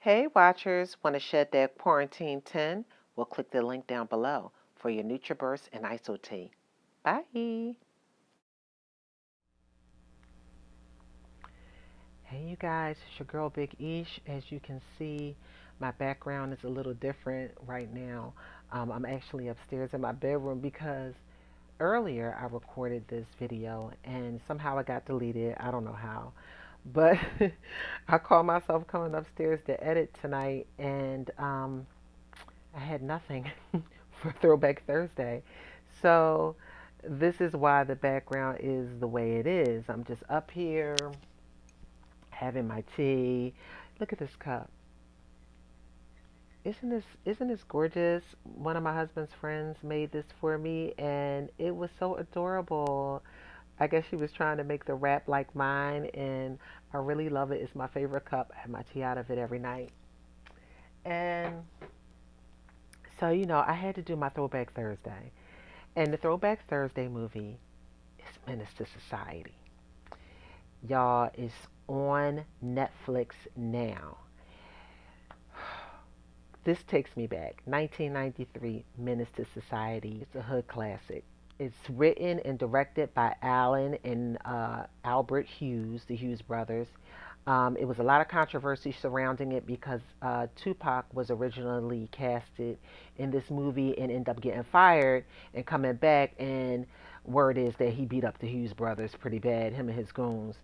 Hey watchers, want to shed that quarantine 10? Well, click the link down below for your NutriBurst and ISO tea. Bye. Hey you guys, it's your girl Big Ish. As you can see, my background is a little different right now. I'm actually upstairs in my bedroom because earlier I recorded this video and somehow it got deleted. I don't know how. But I called myself coming upstairs to edit tonight and I had nothing for Throwback Thursday. So this is why the background is the way it is. I'm just up here having my tea. Look at this cup. Isn't this gorgeous? One of my husband's friends made this for me and it was so adorable. I guess she was trying to make the wrap like mine and I really love it. It's my favorite cup. I have my tea out of it every night. And so, I had to do my Throwback Thursday. And the Throwback Thursday movie is Menace to Society. Y'all, it's on Netflix now. This takes me back. 1993, Menace to Society. It's a hood classic. It's written and directed by Alan and Albert Hughes, the Hughes brothers. It was a lot of controversy surrounding it because Tupac was originally casted in this movie and ended up getting fired and coming back. And word is that he beat up the Hughes brothers pretty bad, him and his goons.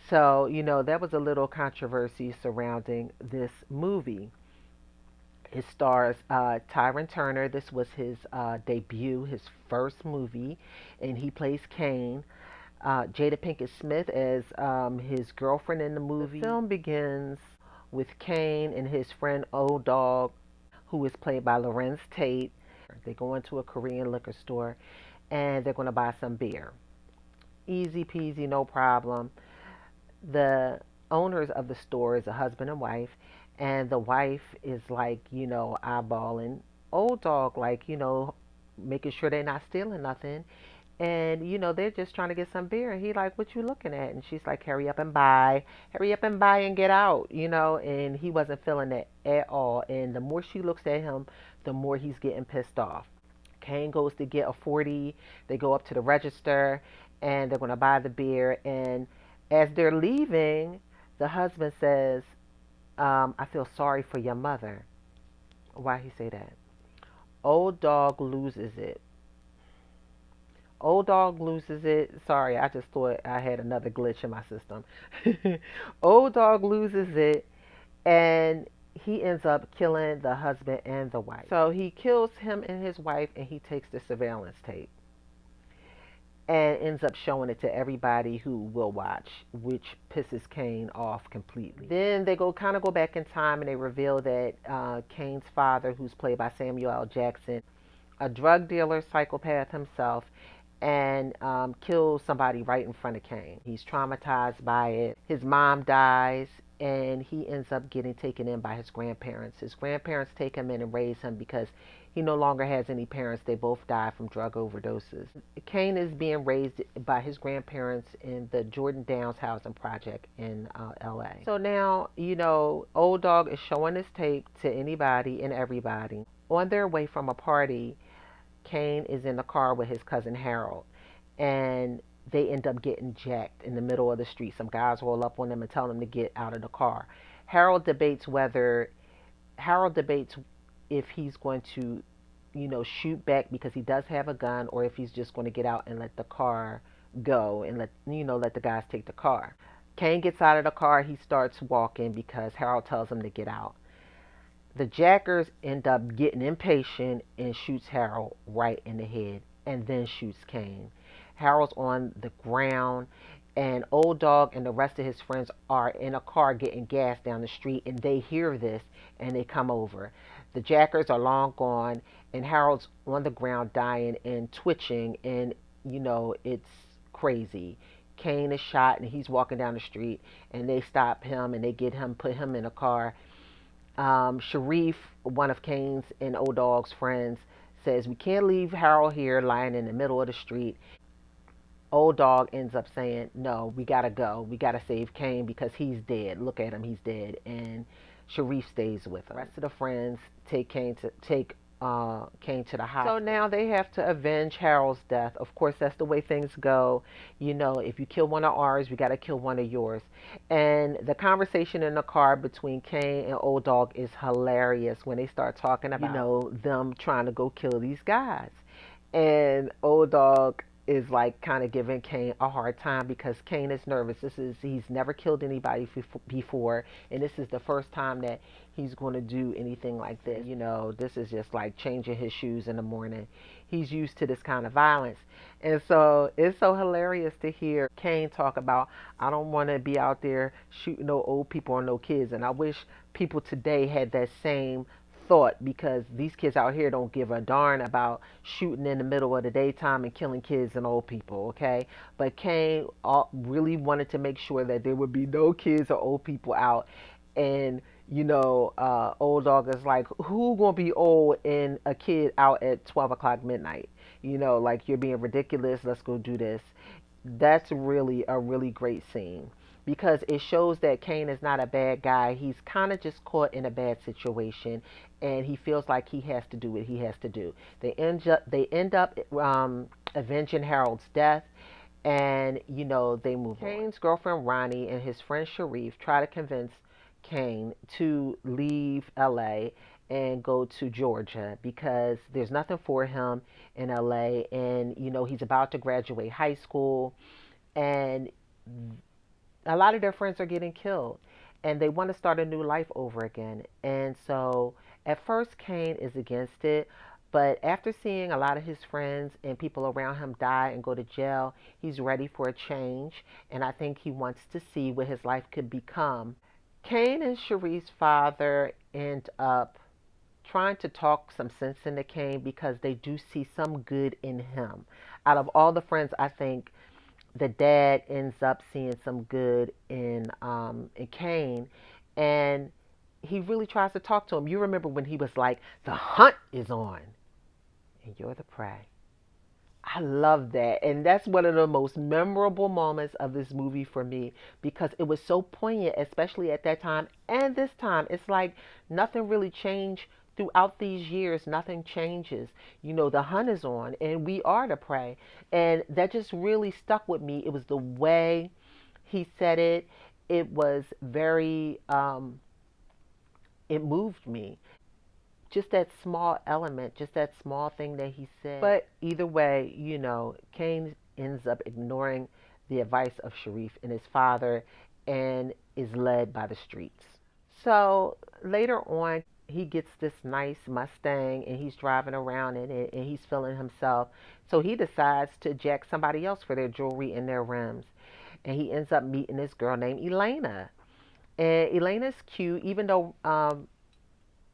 So, that was a little controversy surrounding this movie. It stars Tyron Turner. This was his debut, his first movie, and he plays Kane. Jada Pinkett Smith as his girlfriend in the movie. The film begins with Kane and his friend Old Dog, who is played by Lorenz Tate. They go into a Korean liquor store and they're going to buy some beer. Easy peasy, no problem. The owners of the store is a husband and wife, and the wife is like, eyeballing Old Dog, like, making sure they're not stealing nothing. And, they're just trying to get some beer. And he like, what you looking at? And she's like, hurry up and buy and get out, And he wasn't feeling that at all. And the more she looks at him, the more he's getting pissed off. Kane goes to get a 40. They go up to the register and they're going to buy the beer. And as they're leaving, the husband says, I feel sorry for your mother. Why he say that? Old Dog loses it. Old Dog loses it. Sorry, I just thought I had another glitch in my system. Old Dog loses it and he ends up killing the husband and the wife. So he kills him and his wife and he takes the surveillance tape and ends up showing it to everybody who will watch, which pisses Kane off completely. Then they go back in time and they reveal that Kane's father, who's played by Samuel L. Jackson, a drug dealer, psychopath himself, and kills somebody right in front of Kane. He's traumatized by it. His mom dies, and he ends up getting taken in by his grandparents. His grandparents take him in and raise him because he no longer has any parents. They both died from drug overdoses. Kane is being raised by his grandparents in the Jordan Downs housing project in LA. So now, Old Dog is showing this tape to anybody and everybody. On their way from a party, Kane is in the car with his cousin Harold, and they end up getting jacked in the middle of the street. Some guys roll up on them and tell them to get out of the car. Harold debates if he's going to, shoot back because he does have a gun, or if he's just going to get out and let the car go and let the guys take the car. Kane gets out of the car. He starts walking because Harold tells him to get out. The jackers end up getting impatient and shoots Harold right in the head and then shoots Kane. Harold's on the ground and Old Dog and the rest of his friends are in a car getting gas down the street and they hear this and they come over. The jackers are long gone and Harold's on the ground dying and twitching and it's crazy. Kane is shot and he's walking down the street and they stop him and they put him in a car. Sharif, one of Kane's and Old Dog's friends, says, we can't leave Harold here lying in the middle of the street. Old Dog ends up saying, no, we gotta go. We gotta save Kane because he's dead. Look at him, he's dead. And Sharif stays with him. The rest of the friends take Kane to the hospital. So now they have to avenge Harold's death. Of course, that's the way things go. You know, if you kill one of ours, we got to kill one of yours. And the conversation in the car between Kane and Old Dog is hilarious when they start talking about, you know, them trying to go kill these guys. And Old Dog is like kind of giving Kane a hard time because Kane is nervous. He's never killed anybody before, and this is the first time that he's going to do anything like this. You know, this is just like changing his shoes in the morning. He's used to this kind of violence, and so it's so hilarious to hear Kane talk about, I don't want to be out there shooting no old people or no kids, and I wish people today had that same thought, because these kids out here don't give a darn about shooting in the middle of the daytime and killing kids and old people, okay? But Kane really wanted to make sure that there would be no kids or old people out. And, you know, Old Dog is like, who gonna be old and a kid out at 12 o'clock midnight? You know, like, you're being ridiculous, let's go do this. That's really a really great scene because it shows that Kane is not a bad guy. He's kind of just caught in a bad situation, and he feels like he has to do what he has to do. They end up avenging Harold's death, and you know they move on. Kane's girlfriend Ronnie and his friend Sharif try to convince Kane to leave LA and go to Georgia because there's nothing for him in LA, and you know he's about to graduate high school, and a lot of their friends are getting killed, and they want to start a new life over again. And so at first Kane is against it, but after seeing a lot of his friends and people around him die and go to jail, he's ready for a change, and I think he wants to see what his life could become. Kane and Cherie's father end up trying to talk some sense into Kane because they do see some good in him. Out of all the friends, I think the dad ends up seeing some good in Kane, and he really tries to talk to him. You remember when he was like, "The hunt is on, and you're the prey." I love that. And that's one of the most memorable moments of this movie for me because it was so poignant, especially at that time and this time. It's like nothing really changed throughout these years. Nothing changes. You know, the hunt is on and we are the prey. And that just really stuck with me. It was the way he said it. It was very, it moved me, just that small element, just that small thing that he said. But either way, you know, Kane ends up ignoring the advice of Sharif and his father and is led by the streets. So later on, he gets this nice Mustang and he's driving around in it and he's feeling himself. So he decides to jack somebody else for their jewelry and their rims. And he ends up meeting this girl named Elena. And Elena's cute, even though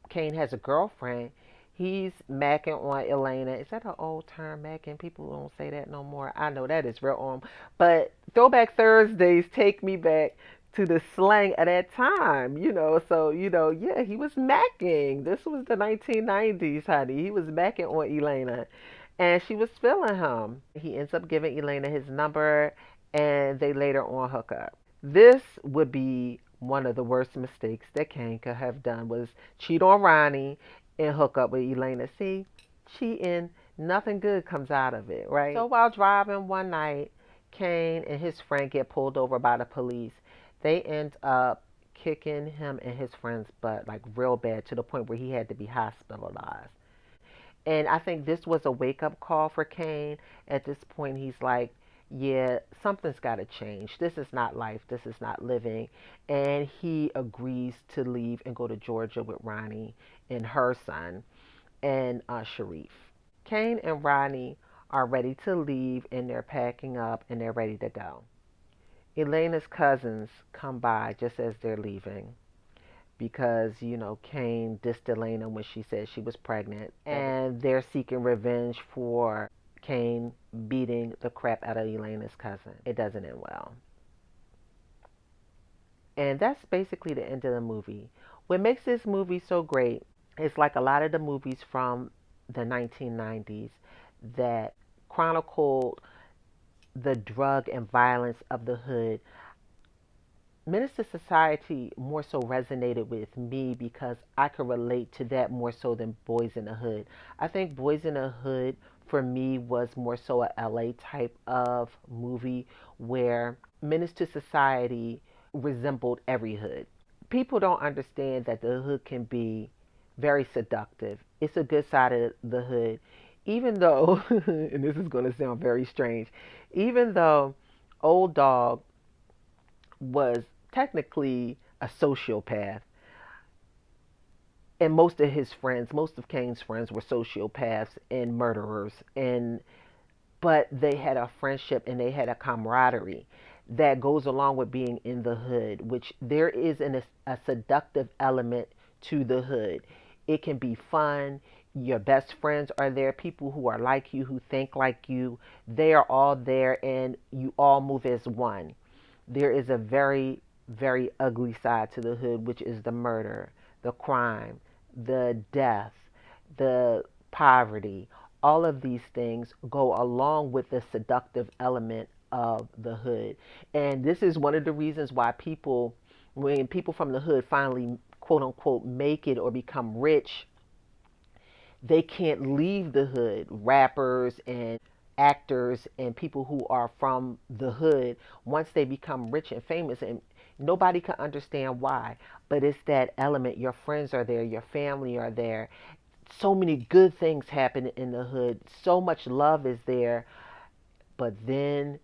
Kane has a girlfriend, he's macking on Elena. Is that an old term, macking? People don't say that no more. I know that is real on. But Throwback Thursdays take me back to the slang of that time, you know. So, you know, yeah, he was macking. This was the 1990s, honey. He was macking on Elena. And she was feeling him. He ends up giving Elena his number, and they later on hook up. This would be one of the worst mistakes that Kane could have done was cheat on Ronnie and hook up with Elena. See, cheating, nothing good comes out of it, right? So while driving one night, Kane and his friend get pulled over by the police. They end up kicking him and his friend's butt like real bad to the point where he had to be hospitalized. And I think this was a wake up call for Kane. At this point, he's like, yeah, something's got to change. This is not life. This is not living. And he agrees to leave and go to Georgia with Ronnie and her son and Sharif. Kane and Ronnie are ready to leave and they're packing up and they're ready to go. Elena's cousins come by just as they're leaving because, you know, Kane dissed Elena when she said she was pregnant. And they're seeking revenge for Kane beating the crap out of Elena's cousin. It doesn't end well. And that's basically the end of the movie. What makes this movie so great is like a lot of the movies from the 1990s that chronicled the drug and violence of the hood. Minister Society more so resonated with me because I could relate to that more so than Boys in the Hood. I think Boys in the Hood for me was more so a LA type of movie where Minister Society resembled every hood. People don't understand that the hood can be very seductive. It's a good side of the hood. Even though, and this is going to sound very strange, even though Old Dog was technically a sociopath, and most of his friends, most of Kane's friends were sociopaths and murderers, and but they had a friendship and they had a camaraderie that goes along with being in the hood, which there is a seductive element to the hood. It can be fun. Your best friends are there, people who are like you, who think like you. They are all there, and you all move as one. There is a very, very ugly side to the hood, which is the murder, the crime, the death, the poverty. All of these things go along with the seductive element of the hood. And this is one of the reasons why people, when people from the hood finally, quote unquote, make it or become rich, they can't leave the hood. Rappers and actors and people who are from the hood, once they become rich and famous, and nobody can understand why, but it's that element. Your friends are there, your family are there. So many good things happen in the hood. So much love is there, but then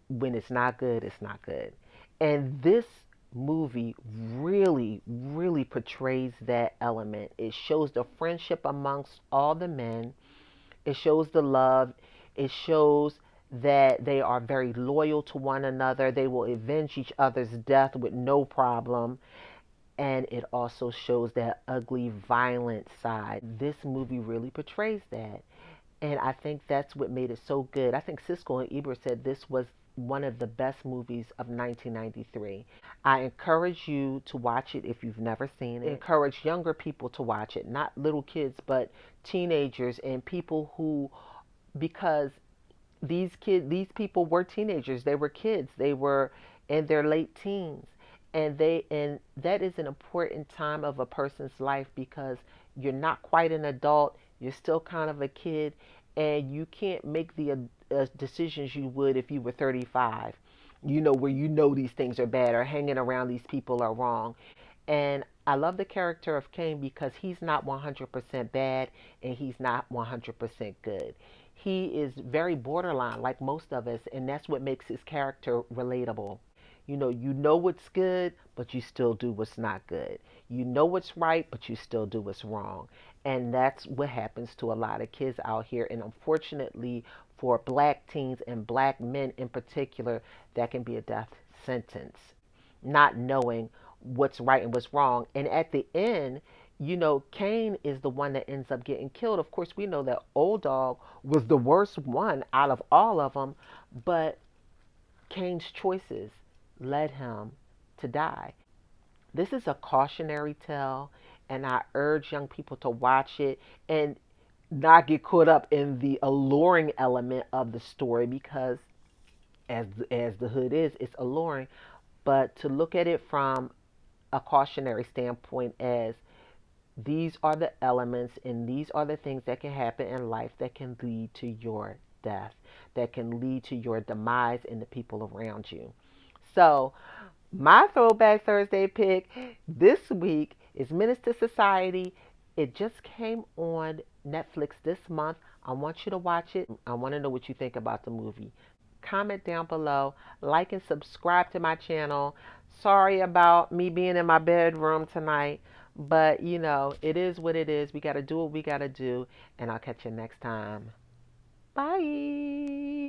when it's not good, it's not good. And this movie really, really portrays that element. It shows the friendship amongst all the men. It shows the love. It shows that they are very loyal to one another. They will avenge each other's death with no problem. And it also shows that ugly, violent side. This movie really portrays that. And I think that's what made it so good. I think Siskel and Ebert said this was one of the best movies of 1993. I encourage you to watch it if you've never seen it. Encourage younger people to watch it, not little kids, but teenagers and people who, because these people were teenagers, they were kids, they were in their late teens, and that is an important time of a person's life because you're not quite an adult, you're still kind of a kid, and you can't make the decisions you would if you were 35, where these things are bad or hanging around these people are wrong. And I love the character of Kane because he's not 100% bad and he's not 100% good. He is very borderline, like most of us, and that's what makes his character relatable. You know what's good, but you still do what's not good. You know what's right, but you still do what's wrong. And that's what happens to a lot of kids out here. And unfortunately, for black teens and black men in particular, that can be a death sentence. Not knowing what's right and what's wrong. And at the end, Kane is the one that ends up getting killed. Of course, we know that Old Dog was the worst one out of all of them, but Kane's choices led him to die. This is a cautionary tale, and I urge young people to watch it and not get caught up in the alluring element of the story because as the hood is, it's alluring, but to look at it from a cautionary standpoint as these are the elements and these are the things that can happen in life that can lead to your death, that can lead to your demise and the people around you. So, my Throwback Thursday pick this week is Menace Society. It just came on Netflix this month. I want you to watch it. I want to know what you think about the movie. Comment down below, like and subscribe to my channel. Sorry about me being in my bedroom tonight, but it is what it is. We got to do what we got to do, and I'll catch you next time. Bye.